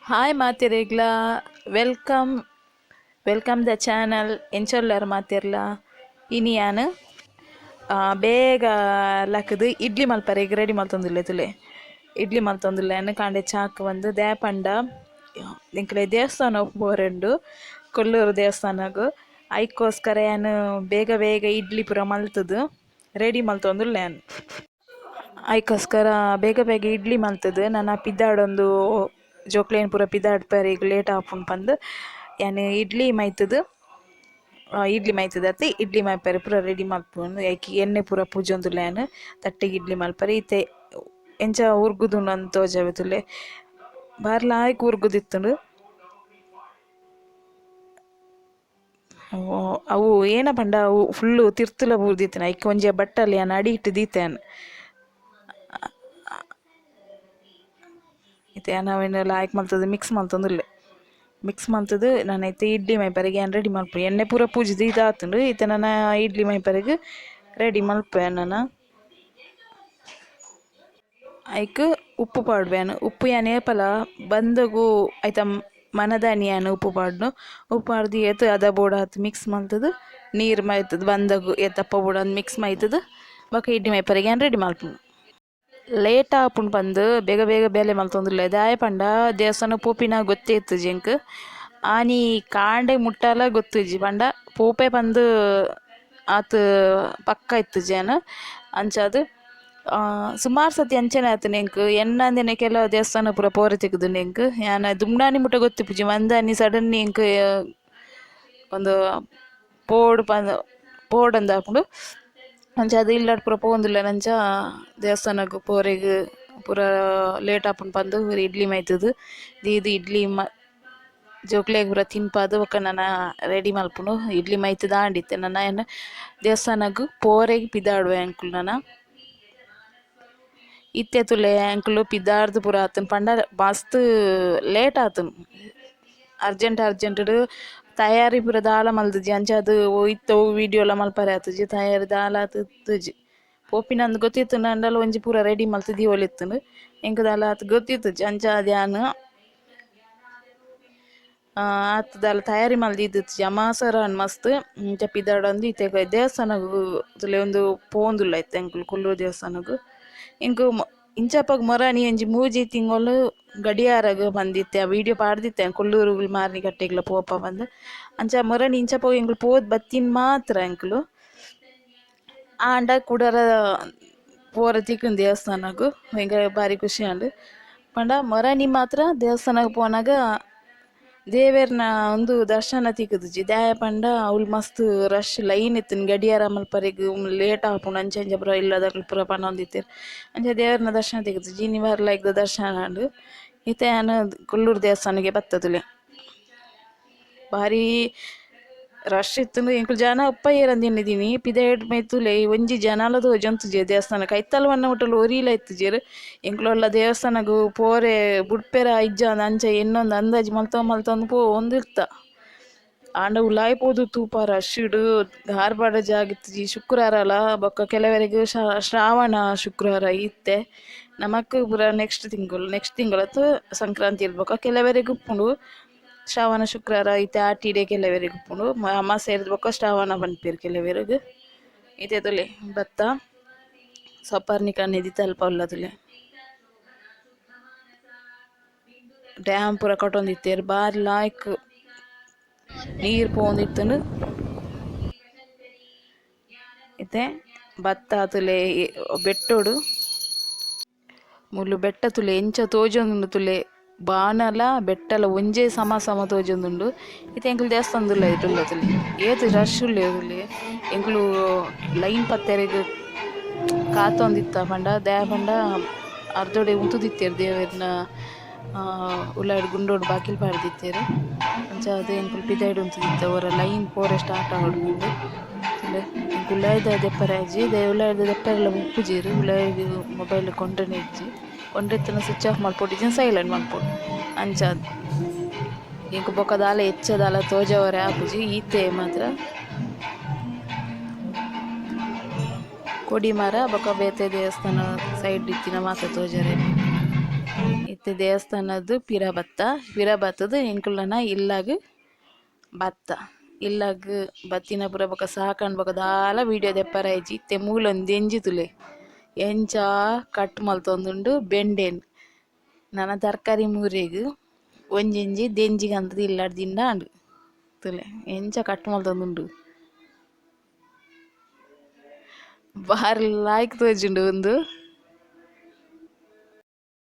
Hi ಮಾತಿರಿಗ್ಲ welcome welcome the channel ಎಂಚೊಲ್ಲರು ಮಾತಿರ್ಲ ಇನಿ ಯಾನು ಬೇಗ ಲಕ್ಕದು ಇಡ್ಲಿ ಮಲ್ಪರೆಗ್ ರೆಡಿ ಮಲ್ತೊಂದುಲ್ಲೆ ತುಲೆ ಇಡ್ಲಿ ಮಲ್ತೊಂದುಲ್ಲೆ ಕಾಂಡೆ ಚಾಕ್ ಬಂದು ದ್ಯಾಪಂಡ ಎಂಕ್ಲೆ ದೇವಸ್ಥಾನ ಪೋರೆಂಡು ಕೊಲ್ಲೂರು ದೇವಸ್ಥಾನಗ್ ಐಕೋಸ್ಕರ ಯಾನು ಬೇಗ ಬೇಗ ಇಡ್ಲಿ ಪೂರ ಮಲ್ತದು ರೆಡಿ ಮಲ್ತೊಂದುಲ್ಲೆ ಐಕೋಸ್ಕರ ಬೇಗ ಬೇಗ ಇಡ್ಲಿ ಮಲ್ತದು ನನ್ನ ಪಿದ್ದಾಡೊಂದು ಜೋಕ್ಲೆನ್ ಪೂರ ಪಿದಾಡ್ಪರೆಗ್ ಲೇಟ್ ಆಪುಂಡು ಪಂದ್ ಯಾನು ಇಡ್ಲಿ ಮೈತದತ್ತೆ ಇಡ್ಲಿ ಮಲ್ಪರೆ ಪೂರ ರೆಡಿ ಮಲ್ಪುಂಡು ಐಕಿ ಎಣ್ಣೆ ಪೂರ ಪೂಜೊಂದುಲ್ಲೆ ತಟ್ಟೆಗ್ ಇಡ್ಲಿ ಮಲ್ಪರೆ ಈತೆ ಎಂಚ ಉರ್ಗುದುಂಡು ಅಂದ್ ತೋಜಾವೆ ತುಲೆ ಬಾರಿ ಲಾಯ್ಕ್ ಉರ್ಗುದಿತ್ತುಂಡು ಅವು ಏನ ಪಂಡ ಅವು ಫುಲ್ಲು ತಿರ್ತುಲ ಬೂರ್ದಿತ್ತನ ಐಕ್ ಒಂಜಿ ಬಟ್ಟಲು ಯಾನ್ ಅಡಿ ಇಟ್ಟು ದೀತೆನ್ ಇತ್ತೆ ನಾವೇನು ಲಾಯ್ಕ್ ಮಲ್ತದು ಮಿಕ್ಸ್ ಮಲ್ತದು ನಾನು ಐತೆ ಇಡ್ಲಿ ಮೈಪರೆಗೆ ಏನು ರೆಡಿ ಮಲ್ಪು ಎಣ್ಣೆ ಪೂರ ಪೂಜೆದು ಇದಾತುಂಡು ಇತ್ತೆ ನಾನು ಇಡ್ಲಿ ಮೈಪರೆಗೆ ರೆಡಿ ಮಲ್ಪೆ ನಾನು ಐಕ್ ಉಪ್ಪು ಪಾಡ್ಬೇನು ಉಪ್ಪು ಯಾನ್ ಏಪಲ ಬಂದಗು ಐತ ಮನದಾನಿ ಯಾನ್ ಉಪ್ಪು ಪಾಡ್ನು ಉಪ್ಪು ಪಾಡ್ದು ಏತು ಅದ ಬೋಡ ಹತ್ತು ಮಿಕ್ಸ್ ಮಲ್ತದು ನೀರು ಮೈತದು ಬಂದಗು ಏತಪ್ಪ ಬೋಡ ಮಿಕ್ಸ್ ಮೈತದು ಬೊಕ ಇಡ್ಲಿ ಮೈಪರೆಗೆ ಏನು ರೆಡಿ ಮಲ್ಪುಂಡು ಲೇಟ್ ಆಪುಂಡು ಪಂದ್ ಬೇಗ ಬೇಗ ಬೇಲೆ ಮಲ್ತೊಂದುಲ್ಲೆ ದಾಯ ಪಂಡ ದೇವಸ್ಥಾನ ಪೋಪಿನ ಗೊತ್ತೇ ಇತ್ತು ಜೆಂಕ್ ಆನಿ ಕಾಂಡೆ ಮುಟ್ಟಾಲ ಗೊತ್ತುಜಿ ಪಂಡ ಪೋಪೆ ಪಂದ್ ಆತ್ ಪಕ್ಕ ಇತ್ತು ಜೇನು ಅಂಚಾದ್ ಸುಮಾರು ಸತಿ ಅಂಚನೆ ಆಯ್ತು ನೆಂಕ್ ಎನ್ನಂದಿನ ಕೆಲವು ದೇವಸ್ಥಾನ ಪೂರ ಪೋರೆ ತೆಗ್ದು ನೆಂಕ್ ಯಾನ ದುಮ್ನಾನಿ ಮುಟ್ಟ ಗೊತ್ತಿಪ್ಪುಜಿ ಒಂದಾನಿ ಸಡನ್ಲಿ ಎಂಕ್ ಒಂದು ಪೋಡ್ ಅಂದ್ ಆಪುಂಡು ಅಂಚ ಅದು ಇಲ್ಲಾಡ್ ಪೂರ ಪೋವೊಂದುಲ್ಲೆ ನಂಚ ದೇವಸ್ಥಾನಗ್ ಪೋರೆಗ್ ಪೂರ ಲೇಟ್ ಆಪುಂಡು ಪಂದ್ ಇಡ್ಲಿ ಮೈತದು ದೀದು ಇಡ್ಲಿ ಜೋಕ್ಲೆಗ್ ಪೂರ ತಿನ್ಪಾದು ಬೊಕ ನನ ರೆಡಿ ಮಲ್ಪುಂಡು ಇಡ್ಲಿ ಮೈತದ ಆಂಡಿತ್ತೆ ನನ್ನ ಏನು ದೇವಸ್ಥಾನಗ್ ಪೋರೆಗ್ ಪಿದಾಡುವೆ ಅಂಕುಲ್ ನನ ಇತ್ತೆ ತುಲೆ ಅಂಕುಲು ಪಿದಾರ್ದು ಪೂರ ಆತುಂಡು ಪಂಡ ಮಸ್ತ್ ಲೇಟ್ ಆತುಂಡು ಅರ್ಜೆಂಟ್ ತಯಾರಿ ಪೂರ ದಾಲ ಮಲ್ತುಜಿ ಅಂಚಾದ್ ಇತ್ತ ವೀಡಿಯೋಲ ಮಲ್ಪರೆ ಆತುಜಿ ತಯಾರಿ ದಾಲ ಆತುಜಿ ಪೋಪಿನಂದ್ ಗೊತ್ತಿತ್ತು ನಂಡಲ ಒಂಜಿ ಪೂರ ರೆಡಿ ಮಲ್ತ್ ದೀವೊಲಿತ್ತುಂಡು ಎಂಕ್ ದಾಲ ಆತ್ ಗೊತ್ತಿತ್ತುಜಿ ಅಂಚಾದ್ ಯಾನ್ ಆತ್ ದಾಲ ತಯಾರಿ ಮಲ್ದಿದ್ದುಜಿ ಅಮಾಸರ ಮಸ್ತ್ ಇಂಚ ಪಿದಾಡಂದು ಇತ್ತೆ ದೇವಸ್ಥಾನಗ್ ತುಲೆ ಒಂದು ಪೋವೊಂದುಲ್ಲ ಇತ್ತೆ ಅಂಕುಲು ಕೊಲ್ಲೂರು ದೇವಸ್ಥಾನಗ್ ಇಂಕ್ ಇಂಚಪ್ಪಗ್ ಮೊರಾನಿ ಒಂಜಿ ಮೂಜಿ ತಿಂಗಳು ಗಡಿಯಾರಗ್ ಬಂದಿತ್ತೆ ಆ ವೀಡಿಯೋ ಪಾಡ್ದಿತ್ತೆ ಕೊಲ್ಲೂರು ಮಾರ್ನಿ ಕಟ್ಟೆಗ್ಲ ಪೋಪ ಬಂದು ಅಂಚ ಮೊರಾನಿ ಇಂಚಪ್ಪಗ್ ಎಂಕುಲು ಪೋದು ಬತ್ತಿನ ಮಾತ್ರ ಎಂಕುಲು ಆಂಡ ಕುಡರ ಪೋರೆ ತಿಕ್ಕುಂಡು ದೇವಸ್ಥಾನಗ್ ಎಂಕ್ ಬಾರಿ ಖುಷಿ ಆಂಡ್ ಪಂಡ ಮೊರಾನಿ ಮಾತ್ರ ದೇವಸ್ಥಾನಗ್ ಪೋನಾಗ ದೇವೆರ್ನ ಒಂದು ದರ್ಶನ ತಿಕ್ಕುದುಜಿ ದಾಯ ಪಂಡ ಅವ್ಲು ಮಸ್ತ್ ರಶ್ ಲೈನ್ ಇತ್ತುಂಡು ಗಡಿಯಾರ ಮಲ್ಪರೆಗ್ ಲೇಟ್ ಆಪುಂಡು ಅಂಚ ಇಂಚ ಪೂರ ಇಲ್ಲದಕ್ಲು ಪೂರ ಪನೊಂದಿತ್ತೆರ್ ಅಂಚ ದೇವೆರ್ನ ದರ್ಶನ ತಿಕ್ಕುದುಜಿ ಇನಿ ಬಾರಿ ಲಾಯ್ಕ್ದ ದರ್ಶನ ಆಂಡ್ ಇತ್ತೆ ಯಾನ್ ಕೊಲ್ಲೂರು ದೇವಸ್ಥಾನಗೆ ಬತ್ತದುಲೆ ಬಾರಿ ರಶ್ ಇತ್ತುಂಡು ಎಂಕುಲು ಜನ ಉಪ್ಪಯ್ಯರಂದಿನಿದೀನಿ ಪಿದಾಯ್ಡ್ ಮೈತುಲೆ ಒಂಜಿ ಜನಾಲ ತೋಜೊಂತುಜಿ ದೇವಸ್ಥಾನಕ್ ಐತಲ್ ವನ್ನ ಮುಟ್ಟಲು ಒರಿಲ ಇತ್ತುಜೆರ್ ಎಂಕುಲೊಲ್ಲ ದೇವಸ್ಥಾನಗ್ ಪೋರೆ ಬುಡ್ಪೆರ ಇಜ್ಜಾಂದ್ ಅಂಚ ಎನ್ನೊಂದು ಅಂದಾಜಿ ಮಲ್ತೊಂದು ಪೋವೊಂದಿರ್ತ ಆಂಡ ಉಲಾಯಿ ಪೋದು ತೂಪ ರಶ್ಡ್ ಧಾರವಾಡ ಜಾಗಿತ್ತುಜಿ ಶುಕ್ರವಾರಲ ಬೊಕ್ಕ ಕೆಲವರೆಗ್ ಶ್ರಾವಣ ಶುಕ್ರವಾರ ಇತ್ತೆ ನಮಕ್ ಪೂರ ನೆಕ್ಸ್ಟ್ ತಿಂಗಳತ್ತು ಸಂಕ್ರಾಂತಿ ಇರ್ಬೊಕ ಕೆಲವರೆಗ್ ಉಪ್ಪುಂಡು ಶ್ರಾವಣ ಶುಕ್ರವಾರ ಇತ್ತೆ ಆಟಿಡೆ ಕೆಲವರೆಗ್ ಉಪ್ಪುಂಡು ಅಮಾಸೆ ಇರ್ದ್ ಬೊಕ ಶ್ರಾವಣ ಪನ್ಪೆರ್ ಕೆಲವರೆಗ್ ಇತ್ತೆ ತುಲೆ ಬತ್ತ ಸಪರ್ನಿಕ ನದಿ ತಲ್ಪ ಉಲ್ಲ ಡ್ಯಾಮ್ ಪೂರ ಕಟೊಂದಿತ್ತೆರ್ ಬಾರಿ ಲಾಯ್ಕ್ ನೀರ್ ಪೋಂದಿತ್ತುಂಡು ಇತ್ತೆ ಬತ್ತ ತುಲೆ ಬೆಟ್ಟೊಡು ಮುಲು ಬೆಟ್ಟ ತುಲೆ ಎಂಚ ತೋಜೊಂದುಂಡು ತುಲೆ ಬಾನಲ ಬೆಟ್ಟಲ ಒಂಜೇ ಸಮ ತೋಜೊಂದುಂಡು ಇತ್ತೆ ಎಂಕುಲು ದೇವಸ್ಥಾನದುಲ್ಲ ಇಟುಲ್ಲ ತುಲೆ ಏತ್ ರಶ್ ಉಲ್ಲೆ ತುಲೆ ಎಂಕುಲು ಲೈನ್ ಪತ್ತೆರೆಗ್ ಕಾತೊಂದಿತ್ತ ಪಂಡ ದಾಯ ಪಂಡ ಅರ್ಧೊಡೆ ಉಂತುದಿತ್ತೆರ್ ದೇವೆರ್ನ ಉಲಾಯಿಡ್ ಗುಂಡೋಡು ಬಾಕಿಲ್ ಪಾಡ್ದಿತ್ತೆರ್ ಅಂಚಾದ್ ಎಂಕುಲು ಪಿದಾಯ್ಡ್ ಉಂತುದಿತ್ತ ಒರ ಲೈನ್ ಪೋರೆ ಸ್ಟಾರ್ಟ್ ಆವೊಡುಂಡು ತುಲೆ ಎಂಕ್ ಉಲಾಯಿದ ದೆಪ್ಪರೆ ಆಜಿ ಉಲಾಯಿದ ದೆಪ್ಪರೆಲ ಉಪ್ಪುಜೆರ್ ಉಲಾಯಿಡ್ ಮೊಬೈಲ್ ಕೊಂಡ್ರೆನೆ ಇಜ್ಜಿ ಕೊಂಡ್ರೆತ್ತನ ಸ್ವಿಚ್ ಆಫ್ ಮಲ್ಪೊಟ್ಟಿಜ್ಜಿಂದ ಸೈಲೆಂಟ್ ಮಲ್ಪೊಡು ಅಂಚಾದ್ ಎಂಕ್ ಬೊಕ ದಾಲ ಹೆಚ್ಚದಾಲ ತೋಜವರೆ ಆಪುಜಿ ಈತೆ ಮಾತ್ರ ಕೊಡಿ ಮರ ಬೊಕ ಬೇತೆ ದೇವಸ್ಥಾನ ಸೈಡ್ ಇತ್ತಿನ ಮಾತ ತೋಜರೆ ಇತ್ತೆ ದೇವಸ್ಥಾನದ್ದು ಪಿರ ಬತ್ತದ ಎಂಕುಲನ ಇಲ್ಲಾಗ್ ಬತ್ತ ಇಲ್ಲಾಗ್ ಬತ್ತಿನ ಪೂರ ಬೊಕ ಸಾಕಂಡ್ ಬೊಕ ದಾಲ ವೀಡಿಯೋ ದೆಪ್ಪರ ಇಜ್ಜಿ ಇತ್ತೆ ಮೂಲೊಂದು ಎಂಜಿತುಲೆ ಎಂಚ ಕಟ್ ಮಲ್ತೊಂದುಂಡು ಬೆಂಡೆನ್ ನನ ತರಕಾರಿ ಮೂರೆಗ್ ಒಂಜಿ ದೆಂಜಿಗಂತದ ಇಲ್ಲಾಡ್ ದಿಂಡಾಂಡ್ ತುಲೆ ಎಂಚ ಕಟ್ ಮಲ್ತೊಂದುಂಡು ಬಾರಿ ಲಾಯ್ಕ್ ತೋಜುಂಡು ಉಂದು.